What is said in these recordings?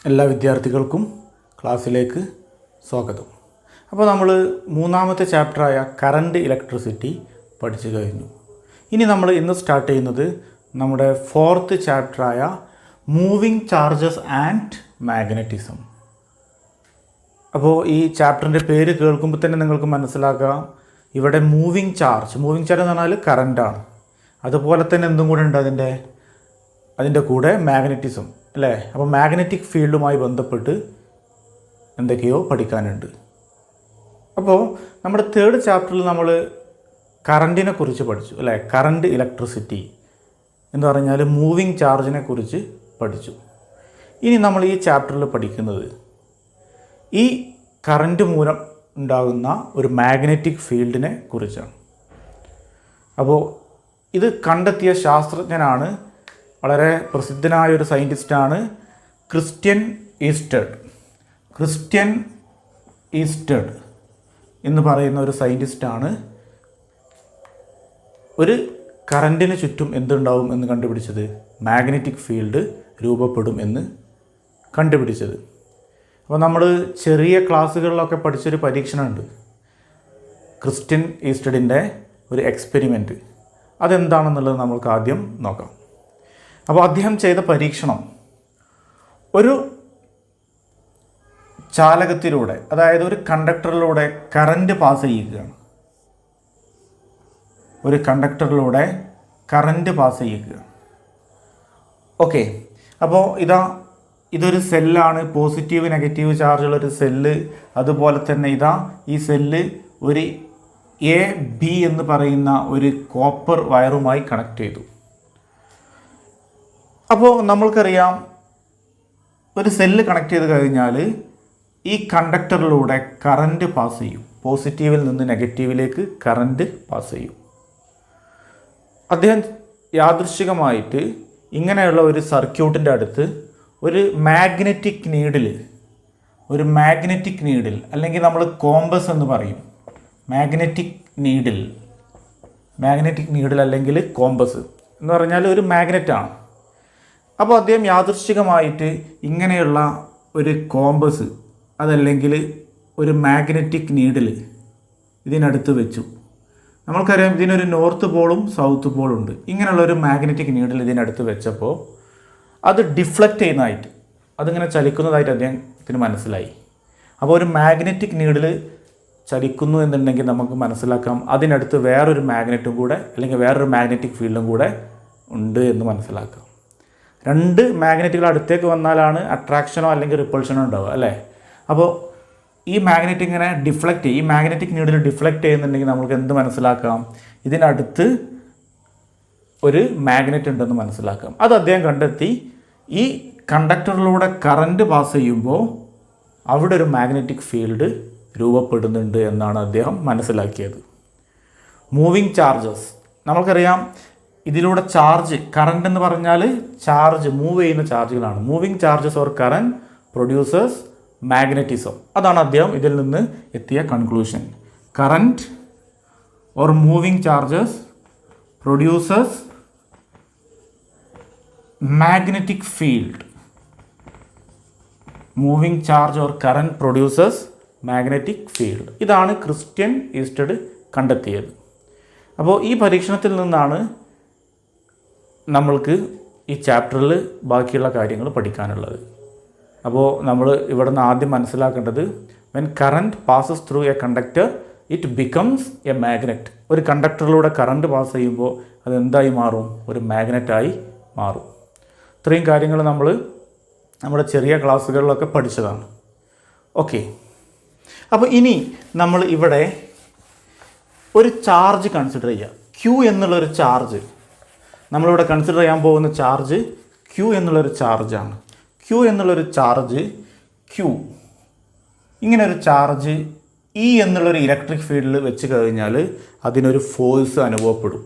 എല്ലാ വിദ്യാർത്ഥികൾക്കും ക്ലാസ്സിലേക്ക് സ്വാഗതം. അപ്പോൾ നമ്മൾ മൂന്നാമത്തെ ചാപ്റ്ററായ കറണ്ട് ഇലക്ട്രിസിറ്റി പഠിച്ചു കഴിഞ്ഞു. ഇനി നമ്മൾ ഇന്ന് സ്റ്റാർട്ട് ചെയ്യുന്നത് നമ്മുടെ ഫോർത്ത് ചാപ്റ്ററായ മൂവിങ് ചാർജസ് ആൻഡ് മാഗ്നറ്റിസം. അപ്പോൾ ഈ ചാപ്റ്ററിൻ്റെ പേര് കേൾക്കുമ്പോൾ തന്നെ നിങ്ങൾക്ക് മനസ്സിലാക്കാം, ഇവിടെ മൂവിങ് ചാർജ് എന്ന് പറഞ്ഞാൽ കറണ്ടാണ്. അതുപോലെ തന്നെ എന്തും കൂടെ ഉണ്ട് അതിൻ്റെ കൂടെ മാഗ്നറ്റിസം അല്ലേ. അപ്പോൾ മാഗ്നറ്റിക് ഫീൽഡുമായി ബന്ധപ്പെട്ട് എന്തൊക്കെയോ പഠിക്കാനുണ്ട്. അപ്പോൾ നമ്മുടെ തേർഡ് ചാപ്റ്ററിൽ നമ്മൾ കറണ്ടിനെ കുറിച്ച് പഠിച്ചു അല്ലേ. കറണ്ട് ഇലക്ട്രിസിറ്റി എന്ന് പറഞ്ഞാൽ മൂവിങ് ചാർജിനെ കുറിച്ച് പഠിച്ചു. ഇനി നമ്മൾ ഈ ചാപ്റ്ററിൽ പഠിക്കുന്നത് ഈ കറണ്ട് മൂലം ഉണ്ടാകുന്ന ഒരു മാഗ്നറ്റിക് ഫീൽഡിനെ കുറിച്ചാണ്. അപ്പോൾ ഇത് കണ്ടെത്തിയ ശാസ്ത്രജ്ഞനാണ്, വളരെ പ്രസിദ്ധനായ ഒരു സയൻറ്റിസ്റ്റാണ് ക്രിസ്റ്റ്യൻ ഈസ്റ്റഡ് എന്ന് പറയുന്ന ഒരു സയൻറ്റിസ്റ്റാണ് ഒരു കറണ്ടിന് ചുറ്റും എന്തുണ്ടാവും എന്ന് കണ്ടുപിടിച്ചത്, മാഗ്നറ്റിക് ഫീൽഡ് രൂപപ്പെടും എന്ന് കണ്ടുപിടിച്ചത്. അപ്പോൾ നമ്മൾ ചെറിയ ക്ലാസ്സുകളിലൊക്കെ പഠിച്ചൊരു പരീക്ഷണമുണ്ട്, ക്രിസ്റ്റ്യൻ ഈസ്റ്റഡിൻ്റെ ഒരു എക്സ്പെരിമെൻറ്റ്. അതെന്താണെന്നുള്ളത് നമ്മൾക്ക് ആദ്യം നോക്കാം. അപ്പോൾ അദ്ദേഹം ചെയ്ത പരീക്ഷണം ഒരു ചാലകത്തിലൂടെ, അതായത് ഒരു കണ്ടക്ടറിലൂടെ കറണ്ട് പാസ് ചെയ്യുകയാണ്. ഓക്കെ, അപ്പോൾ ഇതൊരു സെല്ലാണ്, പോസിറ്റീവ് നെഗറ്റീവ് ചാർജുള്ളൊരു സെല്ല്. അതുപോലെ തന്നെ ഈ സെല്ല് ഒരു AB എന്ന് പറയുന്ന ഒരു കോപ്പർ വയറുമായി കണക്ട് ചെയ്തു. അപ്പോൾ നമ്മൾക്കറിയാം, ഒരു സെല്ല് കണക്ട് ചെയ്ത് കഴിഞ്ഞാൽ ഈ കണ്ടക്ടറിലൂടെ കറണ്ട് പാസ് ചെയ്യും. പോസിറ്റീവിൽ നിന്ന് നെഗറ്റീവിലേക്ക് കറണ്ട് പാസ് ചെയ്യും. അദ്ദേഹം യാദൃശ്ചികമായിട്ട് ഇങ്ങനെയുള്ള ഒരു സർക്യൂട്ടിൻ്റെ അടുത്ത് ഒരു മാഗ്നറ്റിക് നീഡിൽ അല്ലെങ്കിൽ നമ്മൾ കോമ്പസ് എന്ന് പറയും, മാഗ്നറ്റിക് നീഡിൽ അല്ലെങ്കിൽ കോമ്പസ് എന്ന് പറഞ്ഞാൽ ഒരു മാഗ്നറ്റാണ്. അപ്പോൾ അദ്ദേഹം യാദൃശ്ചികമായിട്ട് ഇങ്ങനെയുള്ള ഒരു കോമ്പസ് അതല്ലെങ്കിൽ ഒരു മാഗ്നറ്റിക് നീഡിൽ ഇതിനടുത്ത് വെച്ചു. നമ്മൾക്കറിയാം, ഇതിനൊരു നോർത്ത് പോളും സൗത്ത് പോളും ഉണ്ട്. ഇങ്ങനെയുള്ള ഒരു മാഗ്നറ്റിക് നീഡിൽ ഇതിനടുത്ത് വെച്ചപ്പോൾ അത് ഡിഫ്ലക്റ്റ് ചെയ്യുന്നതായിട്ട്, അതിങ്ങനെ ചലിക്കുന്നതായിട്ട് അദ്ദേഹത്തിന് മനസ്സിലായി. അപ്പോൾ ഒരു മാഗ്നറ്റിക് നീഡിൽ ചലിക്കുന്നു എന്നുണ്ടെങ്കിൽ നമുക്ക് മനസ്സിലാക്കാം അതിനടുത്ത് വേറൊരു മാഗ്നറ്റും കൂടെ അല്ലെങ്കിൽ വേറൊരു മാഗ്നറ്റിക് ഫീൽഡും കൂടെ ഉണ്ട് എന്ന് മനസ്സിലാക്കാം. രണ്ട് മാഗ്നറ്റുകൾ അടുത്തേക്ക് വന്നാലാണ് അട്രാക്ഷനോ അല്ലെങ്കിൽ റിപ്പൾഷനോ ഉണ്ടാവുക അല്ലേ. അപ്പോൾ ഈ മാഗ്നറ്റ് ഇങ്ങനെ ഈ മാഗ്നറ്റിക് നീഡിൽ ഡിഫ്ലക്റ്റ് ചെയ്യുന്നുണ്ടെങ്കിൽ നമുക്ക് എന്ത് മനസ്സിലാക്കാം, ഇതിനടുത്ത് ഒരു മാഗ്നറ്റ് ഉണ്ടെന്ന് മനസ്സിലാക്കാം. അത് അദ്ദേഹം കണ്ടെത്തി. ഈ കണ്ടക്ടറിലൂടെ കറണ്ട് പാസ് ചെയ്യുമ്പോൾ അവിടെ ഒരു മാഗ്നറ്റിക് ഫീൽഡ് രൂപപ്പെടുന്നുണ്ട് എന്നാണ് അദ്ദേഹം മനസ്സിലാക്കിയത്. മൂവിങ് ചാർജസ് നമുക്കറിയാം, ഇതിലൂടെ ചാർജ്, കറണ്ട് എന്ന് പറഞ്ഞാൽ ചാർജ്, മൂവ് ചെയ്യുന്ന ചാർജുകളാണ്. Moving charges or current produces magnetism. അതാണ് അദ്ദേഹം ഇതിൽ നിന്ന് എത്തിയ conclusion. Current or moving charges produces magnetic field. Moving charge or current produces magnetic field. ഇതാണ് ക്രിസ്റ്റ്യൻ ഈസ്റ്റഡ് കണ്ടെത്തിയത്. അപ്പോൾ ഈ പരീക്ഷണത്തിൽ നിന്നാണ് നമ്മൾക്ക് ഈ ചാപ്റ്ററിൽ ബാക്കിയുള്ള കാര്യങ്ങൾ പഠിക്കാനുള്ളത്. അപ്പോൾ നമ്മൾ ഇവിടെ നിന്ന് ആദ്യം മനസ്സിലാക്കേണ്ടത്, when current passes through A conductor it becomes A magnet. ഒരു കണ്ടക്ടറിലൂടെ കറണ്ട് പാസ് ചെയ്യുമ്പോൾ അതെന്തായി മാറും, ഒരു മാഗ്നറ്റായി മാറും. ഇത്രയും കാര്യങ്ങൾ നമ്മൾ നമ്മുടെ ചെറിയ ക്ലാസ്സുകളിലൊക്കെ പഠിച്ചതാണ്. ഓക്കെ, അപ്പോൾ ഇനി നമ്മൾ ഇവിടെ ഒരു ചാർജ് കൺസിഡർ ചെയ്യുക. Q എന്നുള്ളൊരു ചാർജ് നമ്മളിവിടെ കൺസിഡർ ചെയ്യാൻ പോകുന്ന ചാർജ് Q എന്നുള്ളൊരു ചാർജാണ്. Q എന്നുള്ളൊരു ചാർജ്, ഇങ്ങനെ ഒരു ചാർജ് E എന്നുള്ളൊരു ഇലക്ട്രിക് ഫീൽഡിൽ വെച്ച് കഴിഞ്ഞാൽ അതിനൊരു ഫോഴ്സ് അനുഭവപ്പെടും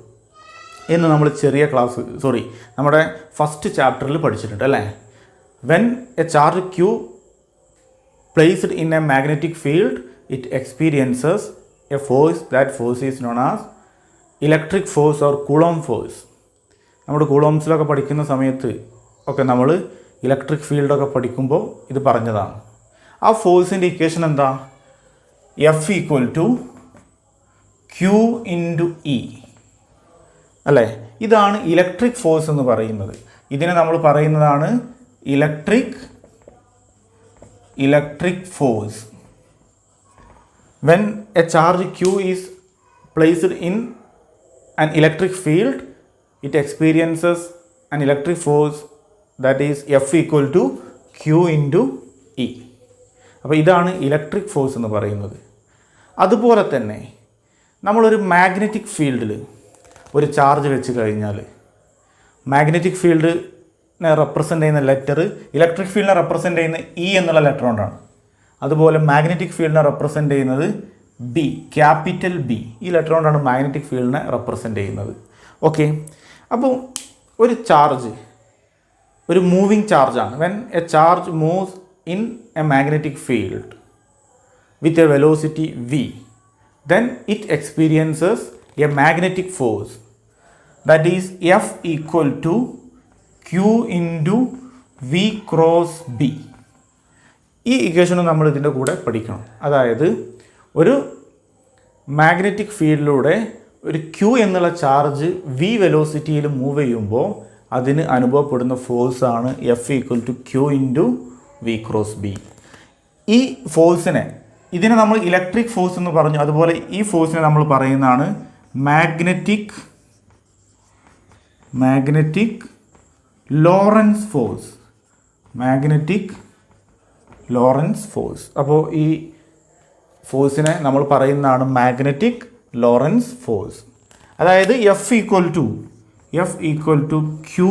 എന്ന് നമ്മൾ നമ്മുടെ ഫസ്റ്റ് ചാപ്റ്ററിൽ പഠിച്ചിട്ടുണ്ട് അല്ലേ. When a charge Q placed in a magnetic field, it experiences a force. That force is known as electric force or Coulomb force. നമ്മുടെ കൂളോംസിലൊക്കെ പഠിക്കുന്ന സമയത്ത് ഒക്കെ നമ്മൾ ഇലക്ട്രിക് ഫീൽഡൊക്കെ പഠിക്കുമ്പോൾ ഇത് പറഞ്ഞതാണ്. ആ ഫോഴ്സിൻ്റെ ഇക്വേഷൻ എന്താ? F equal to Q into E അല്ലേ? ഇതാണ് ഇലക്ട്രിക് ഫോഴ്സ് എന്ന് പറയുന്നത്. ഇതിനെ നമ്മൾ പറയുന്നതാണ് electric force. When a charge Q is placed in an electric field, it experiences an electric force that is F equal to Q into E. അപ്പോൾ ഇതാണ് electric force എന്ന് പറയുന്നത്. അതുപോലെ തന്നെ നമ്മളൊരു മാഗ്നറ്റിക് ഫീൽഡിൽ ഒരു ചാർജ് വെച്ച് കഴിഞ്ഞാൽ മാഗ്നറ്റിക് ഫീൽഡിനെ റെപ്രസെൻ്റ് ചെയ്യുന്ന ലെറ്റർ ഇലക്ട്രിക് ഫീൽഡിനെ റെപ്രസെൻ്റ് ചെയ്യുന്ന ഇ എന്നുള്ള ലെറ്റർ കൊണ്ടാണ്. അതുപോലെ മാഗ്നറ്റിക് ഫീൽഡിനെ റെപ്രസെൻ്റ് ചെയ്യുന്നത് ബി, ക്യാപിറ്റൽ ബി. ഈ ലെറ്റർ കൊണ്ടാണ് മാഗ്നറ്റിക് ഫീൽഡിനെ റെപ്രസെൻ്റ് ചെയ്യുന്നത്. ഓക്കെ, അപ്പോൾ ഒരു ചാർജ് ഒരു മൂവിങ് ചാർജാണ്. When a charge moves in a magnetic field with a velocity V, then it experiences a magnetic force that is F equal to Q into V cross B. ഈ ഇക്വേഷനും നമ്മൾ ഇതിൻ്റെ കൂടെ പഠിക്കണം. അതായത് ഒരു മാഗ്നറ്റിക് ഫീൽഡിലൂടെ ഒരു Q എന്നുള്ള ചാർജ് V വെലോസിറ്റിയിൽ മൂവ് ചെയ്യുമ്പോൾ അതിന് അനുഭവപ്പെടുന്ന ഫോഴ്സാണ് F equal to Q into V cross B. ഈ ഫോഴ്സിനെ, ഇതിനെ നമ്മൾ ഇലക്ട്രിക് ഫോഴ്സ് എന്ന് പറഞ്ഞു. അതുപോലെ ഈ ഫോഴ്സിനെ നമ്മൾ പറയുന്നതാണ് മാഗ്നറ്റിക് ലോറൻസ് ഫോഴ്സ്. അപ്പോൾ ഈ ഫോഴ്സിനെ നമ്മൾ പറയുന്നതാണ് മാഗ്നറ്റിക് ലോറൻസ് ഫോഴ്സ്. അതായത് F equal to Q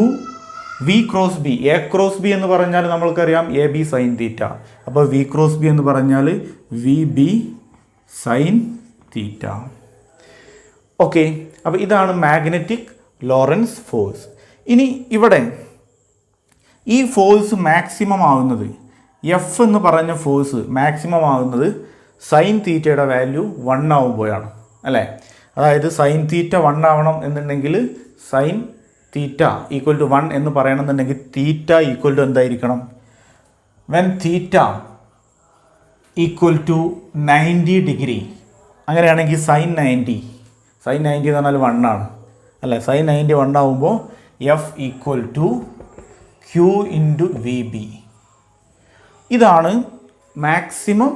V cross B. A cross B എന്ന് പറഞ്ഞാൽ നമ്മൾക്കറിയാം എ ബി സൈൻ തീറ്റ. അപ്പോൾ വി ക്രോസ് ബി എന്ന് പറഞ്ഞാൽ V B sine theta. Okay, അപ്പോൾ ഇതാണ് മാഗ്നറ്റിക് ലോറൻസ് ഫോഴ്സ്. ഇനി ഇവിടെ ഈ ഫോഴ്സ് മാക്സിമം ആവുന്നത്, എഫ് എന്ന് പറഞ്ഞ ഫോഴ്സ് മാക്സിമം ആവുന്നത് സൈൻ തീറ്റയുടെ വാല്യൂ 1 ആവുമ്പോഴാണ് അല്ലേ? അതായത് സൈൻ തീറ്റ 1 ആവണം എന്നുണ്ടെങ്കിൽ സൈൻ തീറ്റ ഈക്വൽ ടു 1 എന്ന് പറയണമെന്നുണ്ടെങ്കിൽ തീറ്റ ഈക്വൽ ടു എന്തായിരിക്കണം? When theta equal to 90 degree, അങ്ങനെയാണെങ്കിൽ സൈൻ 90 എന്ന് പറഞ്ഞാൽ 1 ആണ് അല്ലേ? സൈൻ 90 1 ആവുമ്പോൾ F equal to Q into V B. ഇതാണ് maximum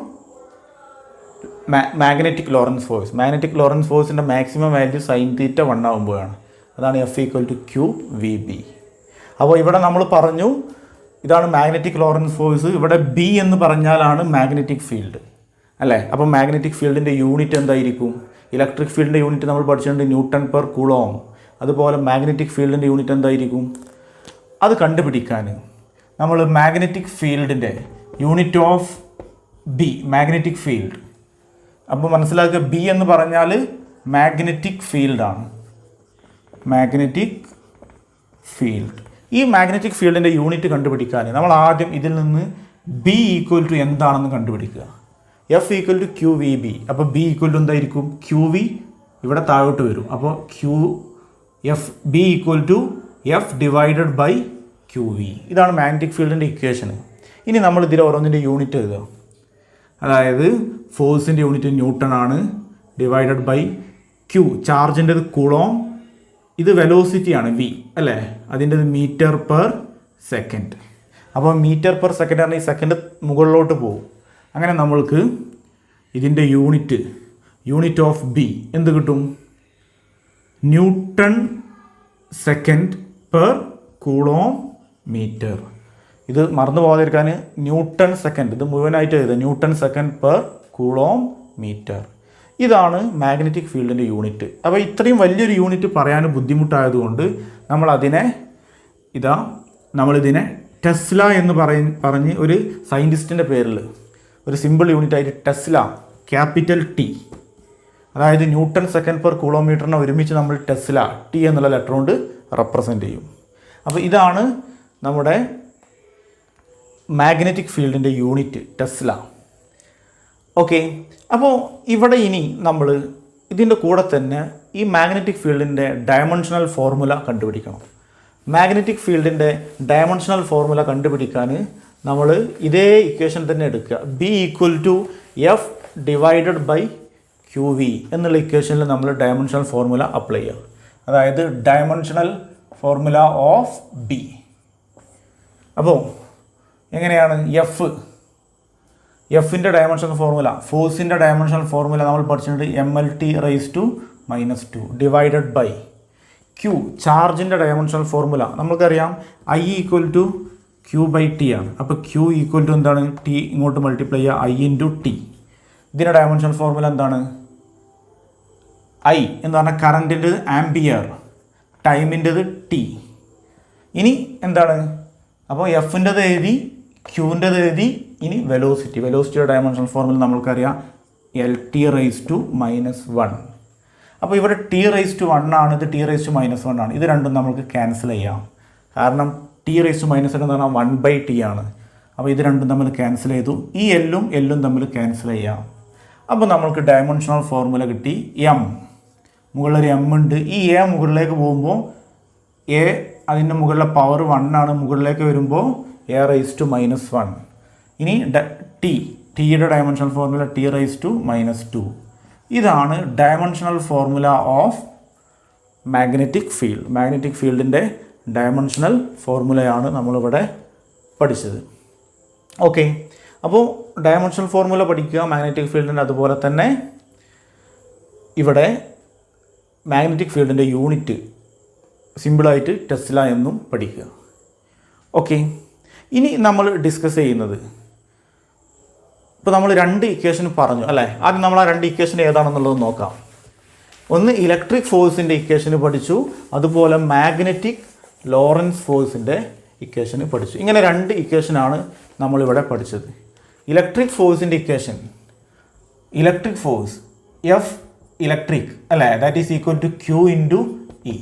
magnetic Lorentz force. Magnetic Lorentz ഫോഴ്സിൻ്റെ മാക്സിമം വാല്യൂ സൈൻ തീറ്റ 1 ആവുമ്പോഴാണ്. അതാണ് F equal to Q V B. അപ്പോൾ ഇവിടെ നമ്മൾ പറഞ്ഞു ഇതാണ് മാഗ്നറ്റിക് ലോറൻസ് ഫോഴ്സ്. ഇവിടെ ബി എന്ന് പറഞ്ഞാലാണ് മാഗ്നറ്റിക് ഫീൽഡ് അല്ലേ? അപ്പോൾ മാഗ്നറ്റിക് ഫീൽഡിൻ്റെ യൂണിറ്റ് എന്തായിരിക്കും? ഇലക്ട്രിക് ഫീൽഡിൻ്റെ യൂണിറ്റ് നമ്മൾ പഠിച്ചിട്ടുണ്ട് ന്യൂട്ടൺ പെർ കൂളോം. അതുപോലെ മാഗ്നറ്റിക് ഫീൽഡിൻ്റെ യൂണിറ്റ് എന്തായിരിക്കും? അത് കണ്ടുപിടിക്കാൻ നമ്മൾ മാഗ്നറ്റിക് ഫീൽഡിൻ്റെ unit of B, magnetic field, അപ്പോൾ മനസ്സിലാക്കുക ബി എന്ന് പറഞ്ഞാൽ മാഗ്നറ്റിക് ഫീൽഡാണ്. മാഗ്നറ്റിക് ഫീൽഡ്, ഈ മാഗ്നറ്റിക് ഫീൽഡിൻ്റെ യൂണിറ്റ് കണ്ടുപിടിക്കാൻ നമ്മൾ ആദ്യം ഇതിൽ നിന്ന് ബി ഈക്വൽ ടു എന്താണെന്ന് കണ്ടുപിടിക്കുക. F equal to Q V B. അപ്പോൾ ബി ഈക്വൽ ടു എന്തായിരിക്കും? ക്യൂ വി ഇവിടെ താഴോട്ട് വരും. അപ്പോൾ B equal to F divided by Q V. ഇതാണ് മാഗ്നറ്റിക് ഫീൽഡിൻ്റെ ഇക്വേഷൻ. ഇനി നമ്മൾ ഇതിൽ ഓരോന്നിൻ്റെ യൂണിറ്റ് എഴുതുക. അതായത് ഫോഴ്സിൻ്റെ യൂണിറ്റ് ന്യൂട്ടൺ ആണ്, ഡിവൈഡഡ് ബൈ ക്യൂ, ചാർജിൻ്റെത് കൂളോം, ഇത് വെലോസിറ്റിയാണ് വി അല്ലേ? അതിൻ്റെത് മീറ്റർ പെർ സെക്കൻഡ്. അപ്പോൾ മീറ്റർ പെർ സെക്കൻഡ് പറഞ്ഞാൽ ഈ സെക്കൻഡ് മുകളിലോട്ട് പോകും. അങ്ങനെ നമ്മൾക്ക് ഇതിൻ്റെ യൂണിറ്റ് ഓഫ് ബി എന്ത് കിട്ടും? Newton second per coulomb metre. ഇത് മറന്നു പോകാതിരിക്കാൻ ന്യൂട്ടൺ സെക്കൻഡ്, ഇത് മുഴുവനായിട്ട് എഴുതുക, newton second per coulomb metre. ഇതാണ് മാഗ്നറ്റിക് ഫീൽഡിൻ്റെ യൂണിറ്റ്. അപ്പോൾ ഇത്രയും വലിയൊരു യൂണിറ്റ് പറയാൻ ബുദ്ധിമുട്ടായതുകൊണ്ട് നമ്മളിതിനെ ടെസ്ല എന്ന് പറഞ്ഞ് ഒരു സയൻറ്റിസ്റ്റിൻ്റെ പേരിൽ ഒരു സിമ്പിൾ യൂണിറ്റായിട്ട് ടെസ്ല, ക്യാപിറ്റൽ ടി, അതായത് ന്യൂട്ടൺ സെക്കൻഡ് പെർ കിലോമീറ്ററിനെ ഒരുമിച്ച് നമ്മൾ ടെസ്ല ടി എന്നുള്ള ലെറ്റർ കൊണ്ട് റെപ്രസെൻ്റ് ചെയ്യും. അപ്പോൾ ഇതാണ് നമ്മുടെ മാഗ്നറ്റിക് ഫീൽഡിൻ്റെ യൂണിറ്റ് ടെസ്ല. ഓക്കെ, അപ്പോൾ ഇവിടെ ഇനി നമ്മൾ ഇതിൻ്റെ കൂടെ തന്നെ ഈ മാഗ്നറ്റിക് ഫീൽഡിൻ്റെ ഡയമെൻഷണൽ ഫോർമുല കണ്ടുപിടിക്കണം. മാഗ്നറ്റിക് ഫീൽഡിൻ്റെ ഡയമെൻഷണൽ ഫോർമുല കണ്ടുപിടിക്കാൻ നമ്മൾ ഇതേ ഇക്വേഷൻ തന്നെ എടുക്കുക. B equal to F divided by Q V എന്നുള്ള ഇക്വേഷനിൽ നമ്മൾ ഡയമെൻഷണൽ ഫോർമുല അപ്ലൈ ചെയ്യുക. അതായത് ഡയമെൻഷണൽ ഫോർമുല ഓഫ് ബി. അപ്പോൾ എങ്ങനെയാണ് എഫിൻ്റെ ഡയമെൻഷണൽ ഫോർമുല, ഫോഴ്സിൻ്റെ ഡയമെൻഷണൽ ഫോർമുല നമ്മൾ പഠിച്ചിട്ടുണ്ട്. MLT⁻² ഡിവൈഡഡ് ബൈ ക്യൂ, ചാർജിൻ്റെ ഡയമെൻഷണൽ ഫോർമുല നമുക്കറിയാം. I ഈക്വൽ ടു Q/T ആണ്. അപ്പോൾ Q ഈക്വൽ ടു എന്താണ്? T ഇങ്ങോട്ട് മൾട്ടിപ്ലൈ ചെയ്യുക, I × T. ഇതിൻ്റെ ഡയമെൻഷണൽ ഫോർമുല എന്താണ്? I എന്ന് പറഞ്ഞാൽ കറൻറ്റിൻ്റെത് ആംബിയർ, ടൈമിൻ്റെത് T. ഇനി എന്താണ്? അപ്പോൾ എഫിൻ്റെത് എഴുതി, ക്യൂവിൻ്റെത് എഴുതി. ഇനി വെലോസിറ്റിയുടെ ഡയമെൻഷണൽ ഫോർമുല നമ്മൾക്കറിയാം, LT⁻⁻1. അപ്പോൾ ഇവിടെ T⁻1 ആണ്, ഇത് T⁻−1 ആണ്. ഇത് രണ്ടും നമുക്ക് ക്യാൻസൽ ചെയ്യാം. കാരണം T⁻−1 എന്ന് പറഞ്ഞാൽ 1/T ആണ്. അപ്പോൾ ഇത് രണ്ടും തമ്മിൽ ക്യാൻസൽ ചെയ്തു. ഈ എല്ലും തമ്മിൽ ക്യാൻസൽ ചെയ്യാം. അപ്പോൾ നമ്മൾക്ക് ഡയമെൻഷണൽ ഫോർമുല കിട്ടി. M, മുകളിലൊരു M ഉണ്ട്. ഈ A മുകളിലേക്ക് പോകുമ്പോൾ A അതിൻ്റെ മുകളിലെ പവർ 1 ആണ്. മുകളിലേക്ക് വരുമ്പോൾ A⁻−1. ഇനി ടിയുടെ ഡയമെൻഷണൽ ഫോർമുല T⁻². ഇതാണ് dimensional formula of magnetic field. Magnetic ഫീൽഡിൻ്റെ ഡയമെൻഷണൽ ഫോർമുലയാണ് നമ്മളിവിടെ പഠിച്ചത്. ഓക്കെ, അപ്പോൾ ഡയമെൻഷണൽ ഫോർമുല പഠിക്കുക മാഗ്നറ്റിക് ഫീൽഡിൻ്റെ. അതുപോലെ തന്നെ ഇവിടെ മാഗ്നറ്റിക് ഫീൽഡിൻ്റെ യൂണിറ്റ് സിമ്പിളായിട്ട് ടെസ്ല എന്നും പഠിക്കുക. ഓക്കെ, ഇനി നമ്മൾ ഡിസ്കസ് ചെയ്യുന്നത്, ഇപ്പോൾ നമ്മൾ 2 ഇക്വേഷൻ പറഞ്ഞു അല്ലേ? ആദ്യം നമ്മൾ ആ 2 ഇക്വേഷൻ ഏതാണെന്നുള്ളത് നോക്കാം. ഒന്ന് ഇലക്ട്രിക് ഫോഴ്സിൻ്റെ ഇക്വേഷന് പഠിച്ചു, അതുപോലെ മാഗ്നറ്റിക് ലോറൻസ് ഫോഴ്സിൻ്റെ ഇക്വേഷന് പഠിച്ചു. ഇങ്ങനെ 2 ഇക്വേഷനാണ് നമ്മളിവിടെ പഠിച്ചത്. ഇലക്ട്രിക് ഫോഴ്സിൻ്റെ ഇക്വേഷൻ, ഇലക്ട്രിക് ഫോഴ്സ് എഫ് ഇലക്ട്രിക് അല്ലേ, that is equal to Q × E.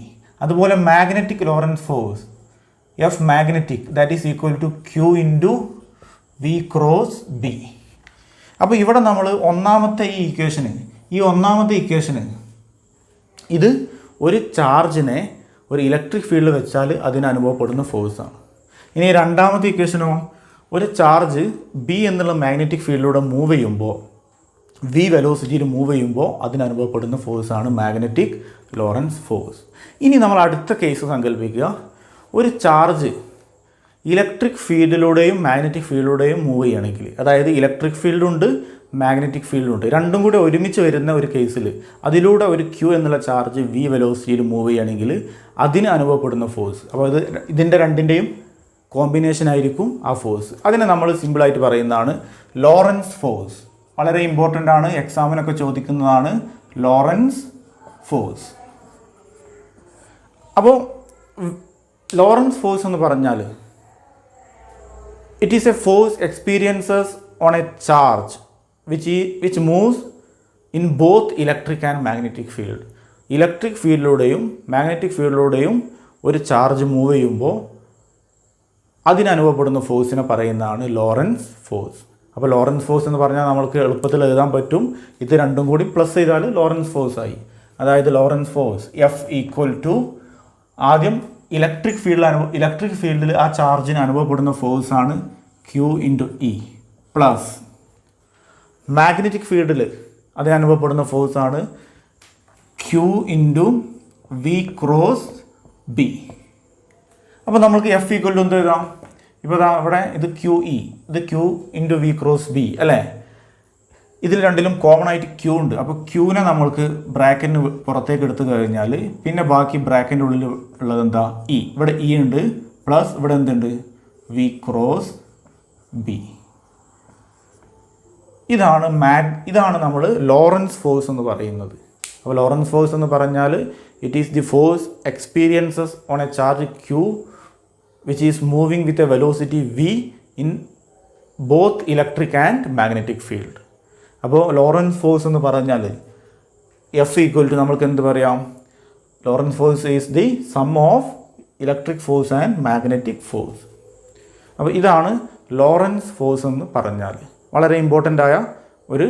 അതുപോലെ magnetic Lorentz force F magnetic, that is equal to Q × V × B. അപ്പോൾ ഇവിടെ നമ്മൾ ഒന്നാമത്തെ ഇക്വേഷന് ഇത് ഒരു ചാർജിനെ ഒരു ഇലക്ട്രിക് ഫീൽഡ് വെച്ചാൽ അതിന് അനുഭവപ്പെടുന്ന ഫോഴ്സാണ്. ഇനി രണ്ടാമത്തെ ഇക്വേഷനോ, ഒരു ചാർജ് ബി എന്നുള്ള മാഗ്നറ്റിക് ഫീൽഡിലൂടെ മൂവ് ചെയ്യുമ്പോൾ, വി വെലോസിറ്റിയിൽ മൂവ് ചെയ്യുമ്പോൾ അതിനനുഭവപ്പെടുന്ന ഫോഴ്സാണ് മാഗ്നറ്റിക് ലോറൻസ് ഫോഴ്സ്. ഇനി നമ്മൾ അടുത്ത കേസ് സങ്കല്പിക്കുക. ഒരു ചാർജ് ഇലക്ട്രിക് ഫീൽഡിലൂടെയും മാഗ്നറ്റിക് ഫീൽഡിലൂടെയും മൂവ് ചെയ്യുകയാണെങ്കിൽ, അതായത് ഇലക്ട്രിക് ഫീൽഡുണ്ട് മാഗ്നറ്റിക് ഫീൽഡുണ്ട്, രണ്ടും കൂടി ഒരുമിച്ച് വരുന്ന ഒരു കേസിൽ അതിലൂടെ ഒരു Q എന്നുള്ള ചാർജ് V വെലോസിറ്റിയിൽ മൂവ് ചെയ്യുകയാണെങ്കിൽ അതിന് അനുഭവപ്പെടുന്ന ഫോഴ്സ്, അപ്പോൾ ഇതിൻ്റെ രണ്ടിൻ്റെയും കോമ്പിനേഷൻ ആയിരിക്കും ആ ഫോഴ്സ്. അതിനെ നമ്മൾ സിമ്പിളായിട്ട് പറയുന്നതാണ് ലോറൻസ് ഫോഴ്സ്. വളരെ ഇമ്പോർട്ടൻ്റ് ആണ്, എക്സാമിനൊക്കെ ചോദിക്കുന്നതാണ് ലോറൻസ് ഫോഴ്സ്. അപ്പോൾ ലോറൻസ് ഫോഴ്സ് എന്ന് പറഞ്ഞാൽ it is a force experiences on a charge which moves in both electric and magnetic field. Electric ഫീൽഡിലൂടെയും മാഗ്നറ്റിക് ഫീൽഡിലൂടെയും ഒരു ചാർജ് മൂവ് ചെയ്യുമ്പോൾ അതിനനുഭവപ്പെടുന്ന ഫോഴ്സിനെ പറയുന്നതാണ് ലോറൻസ് ഫോഴ്സ്. അപ്പോൾ ലോറൻസ് ഫോഴ്സ് എന്ന് പറഞ്ഞാൽ നമ്മൾക്ക് എളുപ്പത്തിൽ എഴുതാൻ പറ്റും. ഇത് രണ്ടും കൂടി പ്ലസ് ചെയ്താൽ ലോറൻസ് ഫോഴ്സ് ആയി. അതായത് Lorentz force F equal to, ആദ്യം ഇലക്ട്രിക് ഫീൽഡിൽ ആ ചാർജിന് അനുഭവപ്പെടുന്ന ഫോഴ്സാണ് Q × E പ്ലസ് മാഗ്നറ്റിക് ഫീൽഡിൽ അതിന് അനുഭവപ്പെടുന്ന ഫോഴ്സാണ് Q × V × B. അപ്പോൾ നമുക്ക് F ഈക്വൽ ടു എന്ത് എഴുതാം? ഇപ്പോൾ ഇവിടെ ഇത് QE, ഇത് Q × V × B അല്ലേ? ഇതിൽ രണ്ടിലും കോമൺ ആയിട്ട് Q ഉണ്ട്. അപ്പോൾ Qനെ നമ്മൾക്ക് ബ്രാക്കറ്റിന് പുറത്തേക്ക് എടുത്തു കഴിഞ്ഞാൽ പിന്നെ ബാക്കി ബ്രാക്കറ്റിൻ്റെ ഉള്ളിൽ ഉള്ളത് എന്താ? E. ഇവിടെ E ഉണ്ട്, പ്ലസ് ഇവിടെ എന്തുണ്ട്? V × B. ഇതാണ് നമ്മൾ ലോറൻസ് ഫോഴ്സ് എന്ന് പറയുന്നത്. അപ്പോൾ ലോറൻസ് ഫോഴ്സ് എന്ന് പറഞ്ഞാൽ it is the force experiences on A charge Q which is moving with a velocity V in both electric and magnetic field. അപ്പോൾ ലോറൻസ് ഫോഴ്സ് എന്ന് പറഞ്ഞാൽ എഫ് ഈക്വൽ ടു നമ്മൾക്ക് എന്ത് പറയാം? Lorentz force is the sum of electric force and magnetic force. അപ്പോൾ ഇതാണ് Lawrence force എന്ന് പറഞ്ഞാൽ. വളരെ ഇമ്പോർട്ടൻ്റ് ആയ ഒരു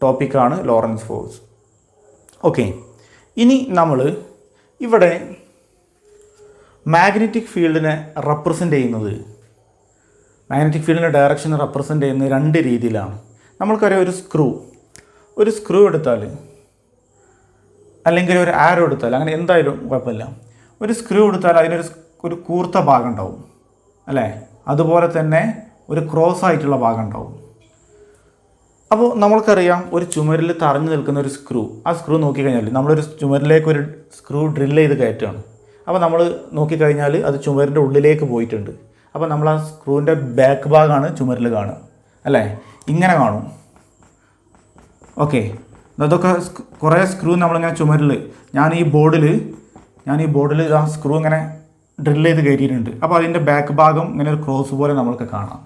ടോപ്പിക്കാണ് ലോറൻസ് ഫോഴ്സ്. ഓക്കെ, ഇനി നമ്മൾ ഇവിടെ മാഗ്നറ്റിക് ഫീൽഡിനെ റെപ്രസെൻ്റ് ചെയ്യുന്നത്, മാഗ്നറ്റിക് ഫീൽഡിൻ്റെ ഡയറക്ഷനെ റെപ്രസെൻ്റ് ചെയ്യുന്നത് രണ്ട് രീതിയിലാണ്. നമ്മൾക്കറിയാം, ഒരു സ്ക്രൂ എടുത്താൽ അല്ലെങ്കിൽ ഒരു ആരോ എടുത്താൽ, അങ്ങനെ എന്തായാലും കുഴപ്പമില്ല, ഒരു സ്ക്രൂ എടുത്താൽ അതിനൊരു കൂർത്ത ഭാഗം ഉണ്ടാവും അല്ലേ, അതുപോലെ തന്നെ ഒരു ക്രോസ് ആയിട്ടുള്ള ഭാഗം ഉണ്ടാവും. അപ്പോൾ നമ്മൾക്കറിയാം, ഒരു ചുമരിൽ തറഞ്ഞു നിൽക്കുന്ന ഒരു സ്ക്രൂ, ആ സ്ക്രൂ നോക്കിക്കഴിഞ്ഞാൽ നമ്മളൊരു ചുമരിലേക്ക് ഒരു സ്ക്രൂ ഡ്രില്ല് ചെയ്ത് കയറ്റുകയാണ്. അപ്പോൾ നമ്മൾ നോക്കിക്കഴിഞ്ഞാൽ അത് ചുമരിൻ്റെ ഉള്ളിലേക്ക് പോയിട്ടുണ്ട്. അപ്പോൾ നമ്മൾ ആ സ്ക്രൂവിൻ്റെ ബാക്ക് ഭാഗമാണ് ചുമരിൽ കാണുക അല്ലേ, ഇങ്ങനെ കാണും. ഓക്കെ, അതൊക്കെ കുറേ സ്ക്രൂ നമ്മളിങ്ങനെ ചുമരിൽ, ഞാൻ ഈ ബോർഡിൽ ആ സ്ക്രൂ ഇങ്ങനെ ഡ്രില്ല് ചെയ്ത് കയറ്റിയിട്ടുണ്ട്. അപ്പോൾ അതിൻ്റെ ബാക്ക് ഭാഗം ഇങ്ങനെ ഒരു ക്രോസ് പോലെ നമ്മൾക്ക് കാണാം.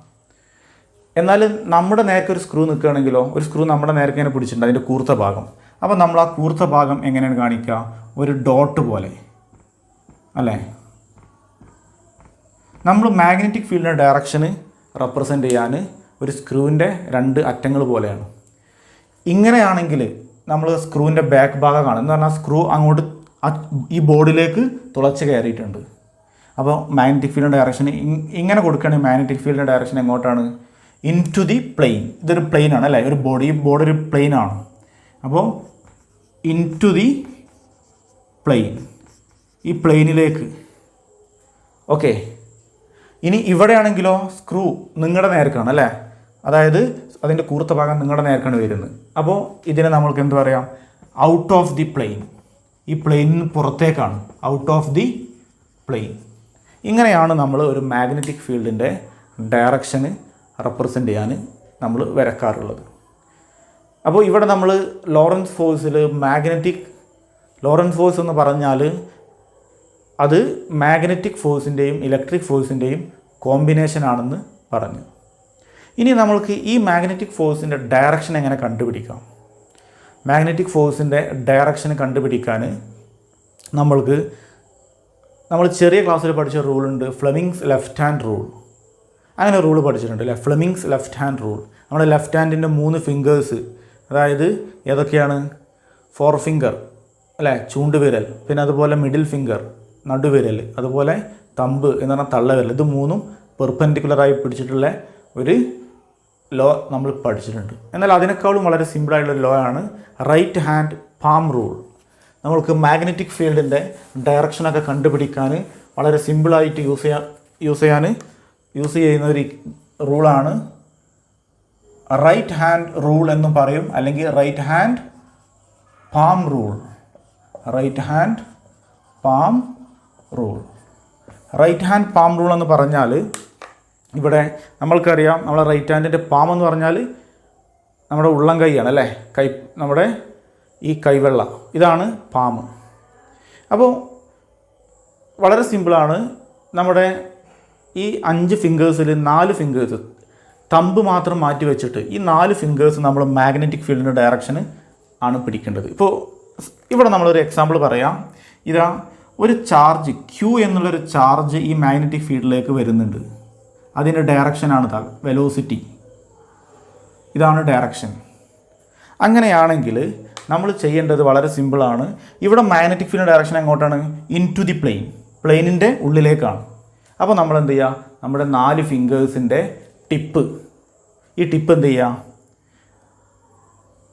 എന്നാൽ നമ്മുടെ നേർക്ക് ഒരു സ്ക്രൂ നിൽക്കുകയാണെങ്കിലോ, ഒരു സ്ക്രൂ നമ്മുടെ നേർക്ക് ഇങ്ങനെ പിടിച്ചിട്ടുണ്ട്, അതിൻ്റെ കൂർത്ത ഭാഗം. അപ്പോൾ നമ്മൾ ആ കൂർത്ത ഭാഗം എങ്ങനെയാണ് കാണിക്കുക, ഒരു ഡോട്ട് പോലെ അല്ലേ. നമ്മൾ മാഗ്നറ്റിക് ഫീൽഡിൻ്റെ ഡയറക്ഷന് റെപ്രസെൻ്റ് ചെയ്യാൻ ഒരു സ്ക്രൂവിൻ്റെ രണ്ട് അറ്റങ്ങൾ പോലെയാണ്. ഇങ്ങനെയാണെങ്കിൽ നമ്മൾ സ്ക്രൂവിൻ്റെ ബാക്ക് ഭാഗം കാണും, എന്ന് പറഞ്ഞാൽ സ്ക്രൂ അങ്ങോട്ട് ഈ ബോർഡിലേക്ക് തുളച്ച് കയറിയിട്ടുണ്ട്. അപ്പോൾ മാഗ്നറ്റിക് ഫീൽഡിൻ്റെ ഡയറക്ഷൻ ഇങ്ങനെ കൊടുക്കുകയാണെങ്കിൽ മാഗ്നറ്റിക് ഫീൽഡിൻ്റെ ഡയറക്ഷൻ എങ്ങോട്ടാണ്, ഇൻ ടു ദി പ്ലെയിൻ. ഇതൊരു പ്ലെയിൻ ആണ് അല്ലേ, ഒരു ബോർഡ് ഒരു പ്ലെയിൻ ആണ്. അപ്പോൾ ഇൻ ടു ദി പ്ലെയിൻ, ഈ പ്ലെയിനിലേക്ക്. ഓക്കെ, ഇനി ഇവിടെയാണെങ്കിലോ സ്ക്രൂ നിങ്ങളുടെ നേർക്കാണ് അല്ലേ, അതായത് അതിൻ്റെ കൂർത്ത ഭാഗം നിങ്ങളുടെ നേർക്കാണ് വരുന്നത്. അപ്പോൾ ഇതിനെ നമ്മൾക്ക് എന്ത് പറയാം, ഔട്ട് ഓഫ് ദി പ്ലെയിൻ, ഈ പ്ലെയിനിന് പുറത്തേക്കാണ്, ഔട്ട് ഓഫ് ദി പ്ലെയിൻ. ഇങ്ങനെയാണ് നമ്മൾ ഒരു മാഗ്നറ്റിക് ഫീൽഡിൻ്റെ ഡയറക്ഷന് റെപ്രസെൻ്റ് ചെയ്യാൻ നമ്മൾ വരക്കാറുള്ളത്. അപ്പോൾ ഇവിടെ നമ്മൾ ലോറൻസ് ഫോഴ്സ് എന്ന് പറഞ്ഞാൽ അത് മാഗ്നറ്റിക് ഫോഴ്സിൻ്റെയും ഇലക്ട്രിക് ഫോഴ്സിൻ്റെയും കോമ്പിനേഷൻ ആണെന്ന് പറഞ്ഞു. ഇനി നമ്മൾക്ക് ഈ മാഗ്നറ്റിക് ഫോഴ്സിൻ്റെ ഡയറക്ഷൻ എങ്ങനെ കണ്ടുപിടിക്കാം. മാഗ്നറ്റിക് ഫോഴ്സിൻ്റെ ഡയറക്ഷൻ കണ്ടുപിടിക്കാൻ നമ്മൾ ചെറിയ ക്ലാസ്സിൽ പഠിച്ച റൂളുണ്ട്, ഫ്ലെമിങ്സ് ലെഫ്റ്റ് ഹാൻഡ് റൂൾ. അങ്ങനെ റൂൾ പഠിച്ചിട്ടുണ്ട് അല്ലേ, ഫ്ലെമിങ്സ് ലെഫ്റ്റ് ഹാൻഡ് റൂൾ. നമ്മുടെ ലെഫ്റ്റ് ഹാൻഡിൻ്റെ 3 ഫിംഗേഴ്സ്, അതായത് ഏതൊക്കെയാണ്, 4 ഫിംഗർ അല്ലേ, ചൂണ്ടുവിരൽ, പിന്നെ അതുപോലെ മിഡിൽ ഫിംഗർ നടുവിരൽ, അതുപോലെ തമ്പ് എന്ന് പറഞ്ഞാൽ തള്ളവിരൽ, ഇത് 3ഉം പെർപെൻഡിക്കുലറായി പിടിച്ചിട്ടുള്ള ഒരു ലോ നമ്മൾ പഠിച്ചിട്ടുണ്ട്. എന്നാൽ അതിനേക്കാളും വളരെ സിമ്പിളായിട്ടുള്ള ലോ ആണ് റൈറ്റ് ഹാൻഡ് പാം റൂൾ. നമ്മൾക്ക് മാഗ്നറ്റിക് ഫീൽഡിൻ്റെ ഡയറക്ഷനൊക്കെ കണ്ടുപിടിക്കാൻ വളരെ സിമ്പിളായിട്ട് യൂസ് ചെയ്യുന്ന ഒരു റൂളാണ് റൈറ്റ് ഹാൻഡ് റൂൾ എന്നും പറയും, അല്ലെങ്കിൽ right hand palm rule. Right hand palm rule എന്ന് പറഞ്ഞാൽ, ഇവിടെ നമ്മൾക്കറിയാം നമ്മളെ റൈറ്റ് ഹാൻഡിൻ്റെ പാം എന്ന് പറഞ്ഞാൽ നമ്മുടെ ഉള്ളം കൈയാണ് അല്ലേ, നമ്മുടെ ഈ കൈവെള്ള, ഇതാണ് പാം. അപ്പോൾ വളരെ സിമ്പിളാണ്. നമ്മുടെ ഈ 5 ഫിംഗേഴ്സിൽ 4 ഫിംഗേഴ്സ് തമ്പ് മാത്രം മാറ്റി വെച്ചിട്ട് ഈ 4 ഫിംഗേഴ്സ് നമ്മൾ മാഗ്നറ്റിക് ഫീൽഡിൻ്റെ ഡയറക്ഷന് ആണ് പിടിക്കേണ്ടത്. ഇപ്പോൾ ഇവിടെ നമ്മളൊരു എക്സാമ്പിൾ പറയാം. ഇതാ ഒരു ചാർജ് Q എന്നുള്ളൊരു ചാർജ് ഈ മാഗ്നറ്റിക് ഫീൽഡിലേക്ക് വരുന്നുണ്ട്. അതിൻ്റെ ഡയറക്ഷനാണ് വെലോസിറ്റി, ഇതാണ് ഡയറക്ഷൻ. അങ്ങനെയാണെങ്കിൽ നമ്മൾ ചെയ്യേണ്ടത് വളരെ സിമ്പിളാണ്. ഇവിടെ മാഗ്നറ്റിക് ഫീൽഡിൻ്റെ ഡയറക്ഷൻ എങ്ങോട്ടാണ്, ഇൻ ടു ദി പ്ലെയിനിൻ്റെ ഉള്ളിലേക്കാണ്. അപ്പോൾ നമ്മൾ എന്ത് ചെയ്യുക, നമ്മുടെ 4 ഫിംഗേഴ്സിൻ്റെ ഈ ടിപ്പ് എന്ത് ചെയ്യുക,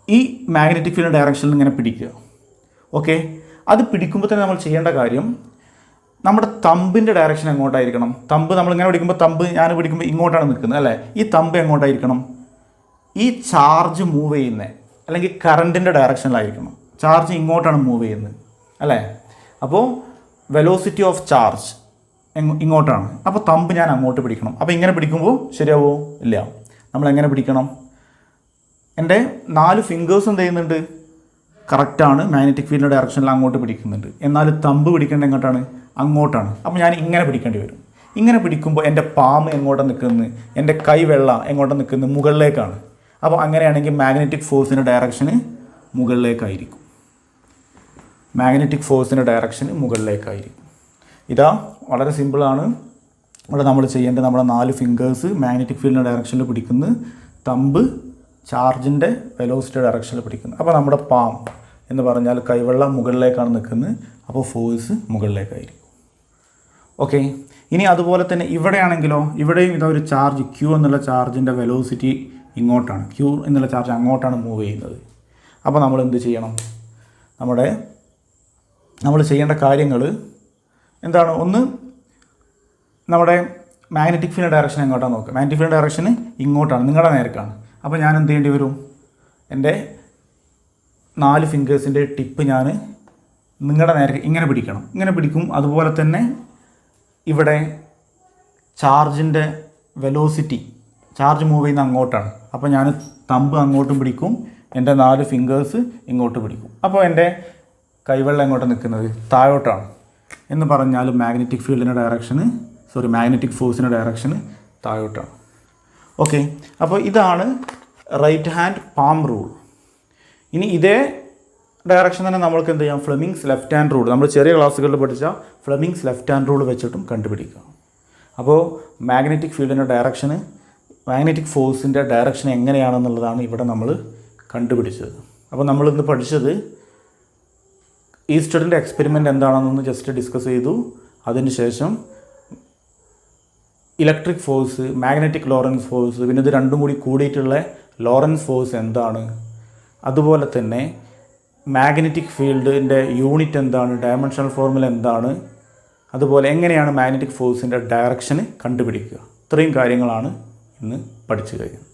ഈ മാഗ്നറ്റിക് ഫീൽഡ് ഡയറക്ഷനിൽ ഇങ്ങനെ പിടിക്കുക. ഓക്കെ, അത് പിടിക്കുമ്പോൾ തന്നെ നമ്മൾ ചെയ്യേണ്ട കാര്യം, നമ്മുടെ തമ്പിൻ്റെ ഡയറക്ഷൻ എങ്ങോട്ടായിരിക്കണം. തമ്പ് നമ്മളിങ്ങനെ പിടിക്കുമ്പോൾ ഞാൻ പിടിക്കുമ്പോൾ ഇങ്ങോട്ടാണ് നിൽക്കുന്നത് അല്ലേ, ഈ തമ്പ് എങ്ങോട്ടായിരിക്കണം, ഈ ചാർജ് മൂവ് ചെയ്യുന്നത് അല്ലെങ്കിൽ കറണ്ടിൻ്റെ ഡയറക്ഷനിലായിരിക്കണം. ചാർജ് ഇങ്ങോട്ടാണ് മൂവ് ചെയ്യുന്നത് അല്ലേ. അപ്പോൾ വെലോസിറ്റി ഓഫ് ചാർജ് ഇങ്ങോട്ടാണ്. അപ്പോൾ തമ്പ് ഞാൻ അങ്ങോട്ട് പിടിക്കണം. അപ്പോൾ ഇങ്ങനെ പിടിക്കുമ്പോൾ ശരിയാവോ, ഇല്ല. നമ്മളെങ്ങനെ പിടിക്കണം, എൻ്റെ 4 ഫിംഗേഴ്സ് എന്ത് ചെയ്യുന്നുണ്ട്, കറക്റ്റാണ്, മാഗ്നറ്റിക് ഫീൽഡിൻ്റെ ഡയറക്ഷനിൽ അങ്ങോട്ട് പിടിക്കുന്നുണ്ട്. എന്നാൽ തമ്പ് പിടിക്കേണ്ടത് എങ്ങോട്ടാണ്, അങ്ങോട്ടാണ്. അപ്പോൾ ഞാൻ ഇങ്ങനെ പിടിക്കേണ്ടി വരും. ഇങ്ങനെ പിടിക്കുമ്പോൾ എൻ്റെ പാം എങ്ങോട്ടാണ് നിൽക്കുന്നത്, എൻ്റെ കൈവെള്ള എങ്ങോട്ടാണ് നിൽക്കുന്നത്, മുകളിലേക്കാണ്. അപ്പോൾ അങ്ങനെയാണെങ്കിൽ മാഗ്നറ്റിക് ഫോഴ്സിൻ്റെ ഡയറക്ഷന് മുകളിലേക്കായിരിക്കും. ഇതാ വളരെ സിമ്പിളാണ്. ഇവിടെ നമ്മൾ ചെയ്യേണ്ടത്, നമ്മുടെ 4 ഫിംഗേഴ്സ് മാഗ്നറ്റിക് ഫീൽഡിൻ്റെ ഡയറക്ഷനിൽ പിടിക്കുന്നു, തമ്പ് ചാർജിൻ്റെ വെലോസിറ്റി ഡയറക്ഷനിൽ പിടിക്കുന്നു. അപ്പോൾ നമ്മുടെ പാം എന്ന് പറഞ്ഞാൽ കൈവെള്ള മുകളിലേക്കാണ് നിൽക്കുന്നത്. അപ്പോൾ ഫോഴ്സ് മുകളിലേക്കായിരിക്കും. ഓക്കെ. ഇനി അതുപോലെ തന്നെ ഇവിടെയാണെങ്കിലോ, ഇവിടെയും ഇതാ ഒരു ചാർജ് Q എന്നുള്ള ചാർജിൻ്റെ വെലോസിറ്റി ഇങ്ങോട്ടാണ്, Q എന്നുള്ള ചാർജ് അങ്ങോട്ടാണ് മൂവ് ചെയ്യുന്നത്. അപ്പോൾ നമ്മൾ എന്ത് ചെയ്യണം? നമ്മൾ ചെയ്യേണ്ട കാര്യങ്ങൾ എന്താണ്? ഒന്ന്, നമ്മുടെ മാഗ്നറ്റിക് ഫീൽഡ് ഡയറക്ഷൻ എങ്ങോട്ടാണ് നോക്കുക. മാഗ്നറ്റിക് ഫീൽഡ് ഡയറക്ഷന് ഇങ്ങോട്ടാണ്, നിങ്ങളുടെ നേർക്കാണ്. അപ്പോൾ ഞാൻ എന്ത് ചെയ്യേണ്ടി വരും? എൻ്റെ 4 ഫിംഗേഴ്സിൻ്റെ ടിപ്പ് ഞാൻ നിങ്ങളുടെ നേർക്ക് ഇങ്ങനെ പിടിക്കണം. ഇങ്ങനെ പിടിക്കും. അതുപോലെ തന്നെ ഇവിടെ ചാർജിൻ്റെ വെലോസിറ്റി, ചാർജ് മൂവ് ചെയ്യുന്ന അങ്ങോട്ടാണ്. അപ്പോൾ ഞാൻ തമ്പ് അങ്ങോട്ടും പിടിക്കും, എൻ്റെ 4 ഫിംഗേഴ്സ് ഇങ്ങോട്ട് പിടിക്കും. അപ്പോൾ എൻ്റെ കൈവെള്ളം എങ്ങോട്ടാണ് നിൽക്കുന്നത്? താഴോട്ടാണ്. എന്ന് പറഞ്ഞാൽ മാഗ്നറ്റിക് ഫീൽഡിൻ്റെ ഡയറക്ഷന്, മാഗ്നറ്റിക് ഫോഴ്സിൻ്റെ ഡയറക്ഷന് താഴോട്ടാണ്. ഓക്കെ. അപ്പോൾ ഇതാണ് റൈറ്റ് ഹാൻഡ് പാം റൂൾ. ഇനി ഇതേ ഡയറക്ഷൻ തന്നെ നമ്മൾക്ക് എന്ത് ചെയ്യാം? ഫ്ലെമിങ്സ് ലെഫ്റ്റ് ഹാൻഡ് റൂൾ, നമ്മൾ ചെറിയ ക്ലാസ്സുകളിൽ പഠിച്ച ഫ്ലെമിങ്സ് ലെഫ്റ്റ് ഹാൻഡ് റൂൾ വെച്ചിട്ടും കണ്ടുപിടിക്കുക. അപ്പോൾ മാഗ്നറ്റിക് ഫീൽഡിൻ്റെ ഡയറക്ഷന്, മാഗ്നറ്റിക് ഫോഴ്സിൻ്റെ ഡയറക്ഷൻ എങ്ങനെയാണെന്നുള്ളതാണ് ഇവിടെ നമ്മൾ കണ്ടുപിടിച്ചത്. അപ്പോൾ നമ്മളിന്ന് പഠിച്ചത് ഈസ്റ്റഡിൻ്റെ എക്സ്പെരിമെൻ്റ് എന്താണെന്നൊന്ന് ജസ്റ്റ് ഡിസ്കസ് ചെയ്തു. അതിനുശേഷം electric force, magnetic Lorentz force, പിന്നെ ഇത് രണ്ടും കൂടി കൂടിയിട്ടുള്ള ലോറൻസ് ഫോഴ്സ് എന്താണ്, അതുപോലെ തന്നെ മാഗ്നറ്റിക് ഫീൽഡിൻ്റെ യൂണിറ്റ് എന്താണ്, ഡയമെൻഷണൽ ഫോർമുല എന്താണ്, അതുപോലെ എങ്ങനെയാണ് മാഗ്നറ്റിക് ഫോഴ്സിൻ്റെ ഡയറക്ഷന് കണ്ടുപിടിക്കുക. ഇത്രയും കാര്യങ്ങളാണ് ഇന്ന് പഠിച്ചു കഴിഞ്ഞത്.